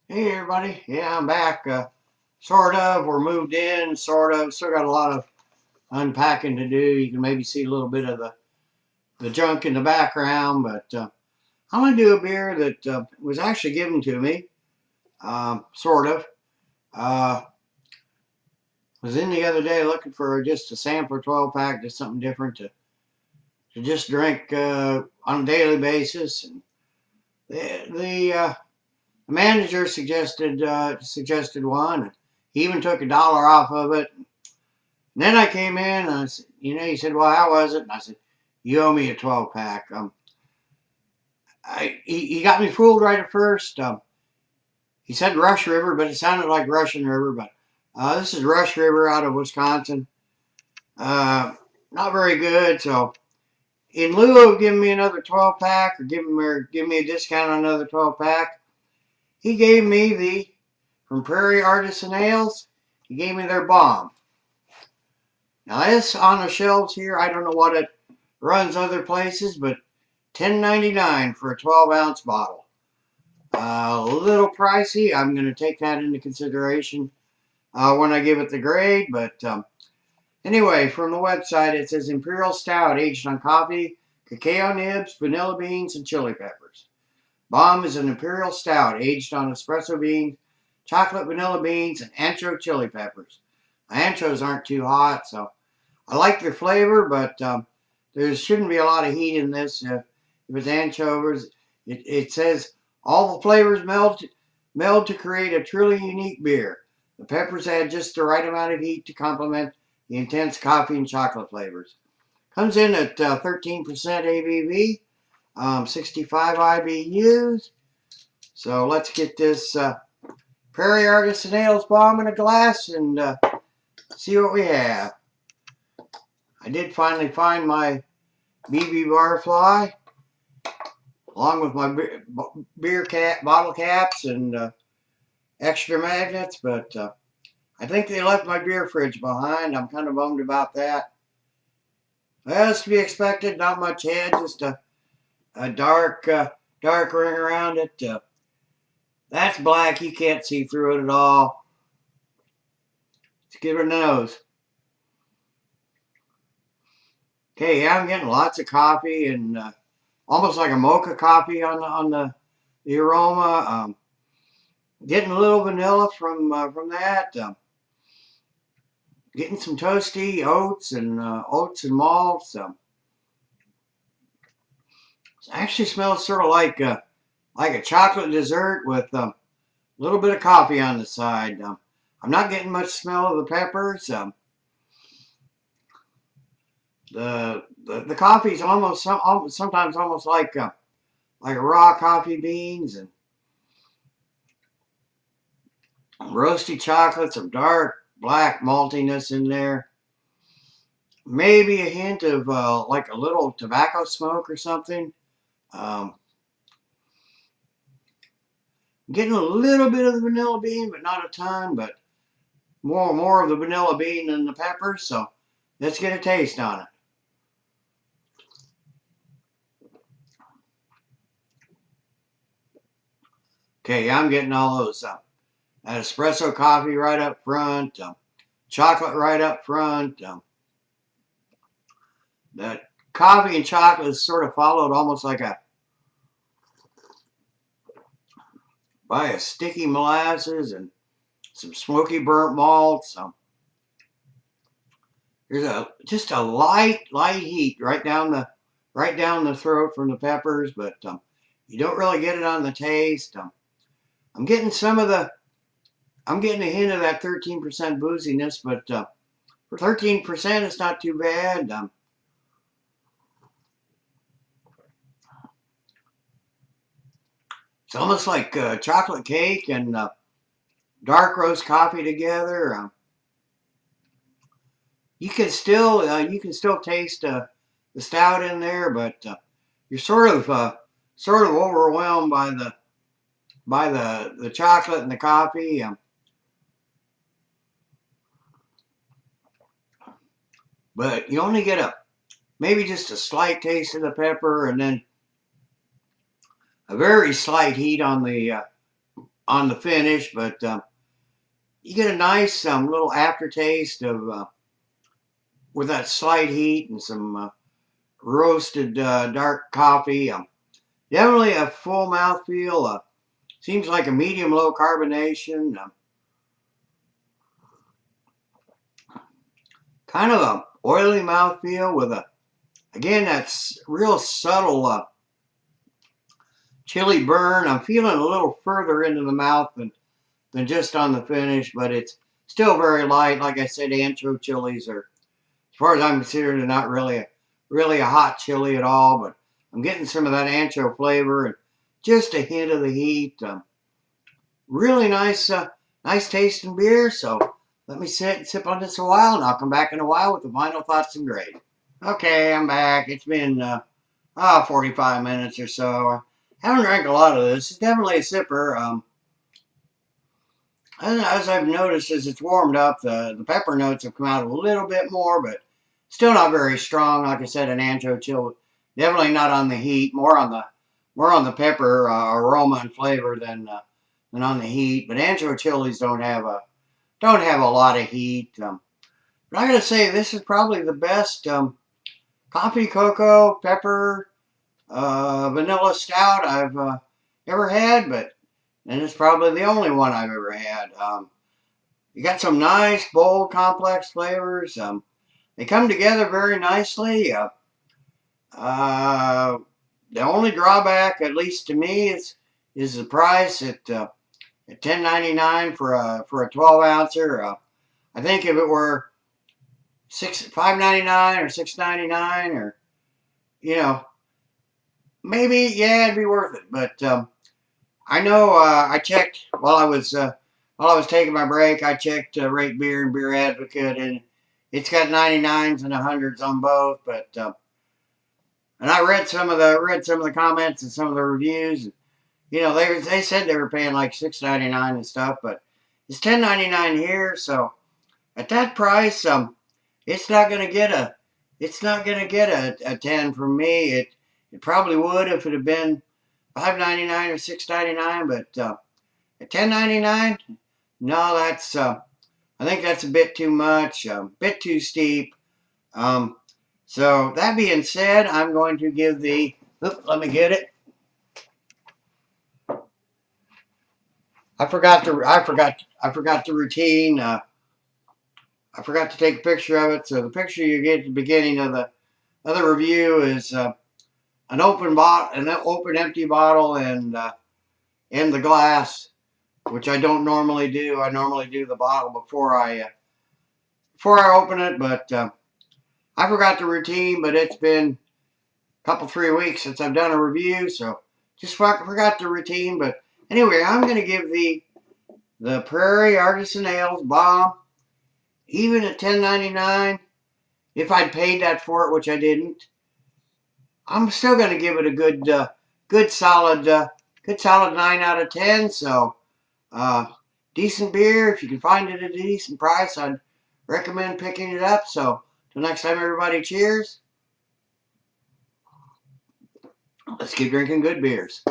Hey everybody, yeah, I'm back. Sort of, we're moved in, sort of. Still got a lot of unpacking to do. You can maybe see a little bit of the junk in the background, but I'm going to do a beer that was actually given to me, sort of. Uh, was in the other day looking for just a sampler 12 pack, just something different to just drink on a daily basis. And the manager suggested one. He even took $1 off of it. And then I came in and I said, he said, well, how was it? And I said, you owe me a 12 pack. He got me fooled right at first. He said Rush River, but it sounded like Russian River. But this is Rush River out of Wisconsin. Not very good. So in lieu of giving me another 12 pack or giving me a discount on another 12 pack, he gave me from Prairie Artisan Ales, he gave me their bomb. Now this on the shelves here, I don't know what it runs other places, but $10.99 for a 12-ounce bottle. A little pricey. I'm going to take that into consideration when I give it the grade. But anyway, from the website, it says Imperial Stout aged on coffee, cacao nibs, vanilla beans, and chili peppers. Bomb is an Imperial Stout aged on espresso beans, chocolate vanilla beans, and ancho chili peppers. My anchos aren't too hot, so I like their flavor, but there shouldn't be a lot of heat in this. If it's anchovies, it says all the flavors meld to create a truly unique beer. The peppers add just the right amount of heat to complement the intense coffee and chocolate flavors. Comes in at 13% ABV, 65 IBUs. So let's get this Prairie Artisan Ales bomb in a glass and see what we have. I did finally find my BB Barfly, along with my bottle caps and extra magnets, but I think they left my beer fridge behind. I'm kind of bummed about that. Well, it's to be expected. Not much head, just a dark ring around it. That's black. You can't see through it at all. Let's give it a nose. Okay, yeah, I'm getting lots of coffee and almost like a mocha coffee on the aroma. Getting a little vanilla from that. Getting some toasty oats and malts. It actually smells sort of like a chocolate dessert with a little bit of coffee on the side. I'm not getting much smell of the peppers. The coffee is almost sometimes almost like raw coffee beans and roasty chocolate, some dark black maltiness in there. Maybe a hint of like a little tobacco smoke or something. Getting a little bit of the vanilla bean, but not a ton, but more of the vanilla bean than the peppers. So let's get a taste on it. Okay, I'm getting all those that espresso coffee right up front, chocolate right up front. That coffee and chocolate is sort of followed almost like by a sticky molasses and some smoky burnt malts. There's just a light heat right down the throat from the peppers, but you don't really get it on the taste. I'm getting I'm getting a hint of that 13% booziness, but for 13%, it's not too bad. It's almost like chocolate cake and dark roast coffee together. You can still taste the stout in there, but you're sort of overwhelmed by the chocolate and the coffee. But you only get maybe just a slight taste of the pepper, and then a very slight heat on the on the finish, but you get a nice little aftertaste of with that slight heat and some roasted dark coffee. Definitely a full mouthfeel. Seems like a medium-low carbonation. Kind of a oily mouthfeel with again, that's real subtle chili burn. I'm feeling a little further into the mouth than just on the finish, but it's still very light. Like I said, ancho chilies are, as far as I'm considered, they're not really a hot chili at all, but I'm getting some of that ancho flavor and just a hint of the heat. Really nice, nice tasting beer. So let me sit and sip on this a while, and I'll come back in a while with the final thoughts and grade. Okay, I'm back. It's been 45 minutes or so. I haven't drank a lot of this. It's definitely a sipper. As I've noticed, as it's warmed up, the pepper notes have come out a little bit more, but still not very strong. Like I said, an ancho chill, definitely not on the heat. More on the pepper aroma and flavor than on the heat. But ancho chilies don't have a lot of heat. But I gotta say, this is probably the best coffee, cocoa, pepper, vanilla stout I've ever had, and it's probably the only one I've ever had. You got some nice, bold, complex flavors. They come together very nicely. The only drawback, at least to me, is the price at $10.99 for a 12-ouncer. I think if it were $5.99 or $6.99, or maybe, yeah, it'd be worth it. But I know I checked while I was taking my break. I checked Rate Beer and Beer Advocate, and it's got 99s and 100s on both. But and I read some of the comments and some of the reviews. They said they were paying like $6.99 and stuff, but it's $10.99 here. So at that price, it's not gonna get a 10 from me. It probably would if it had been $5.99 or $6.99, but at $10.99, no, that's I think that's a bit too much, a bit too steep. So that being said, I'm going to give let me get it. I forgot the routine. I forgot to take a picture of it. So the picture you get at the beginning of the review is an open empty bottle, and the glass, which I don't normally do. I normally do the bottle before I open it, but I forgot the routine. But it's been a couple 3 weeks since I've done a review, so just forgot the routine. But anyway, I'm going to give the Prairie Artisan Ales bomb, even at $10.99. If I'd paid that for it, which I didn't, I'm still going to give it a good solid 9 out of 10. So decent beer. If you can find it at a decent price, I'd recommend picking it up. So till next time, everybody, cheers. Let's keep drinking good beers.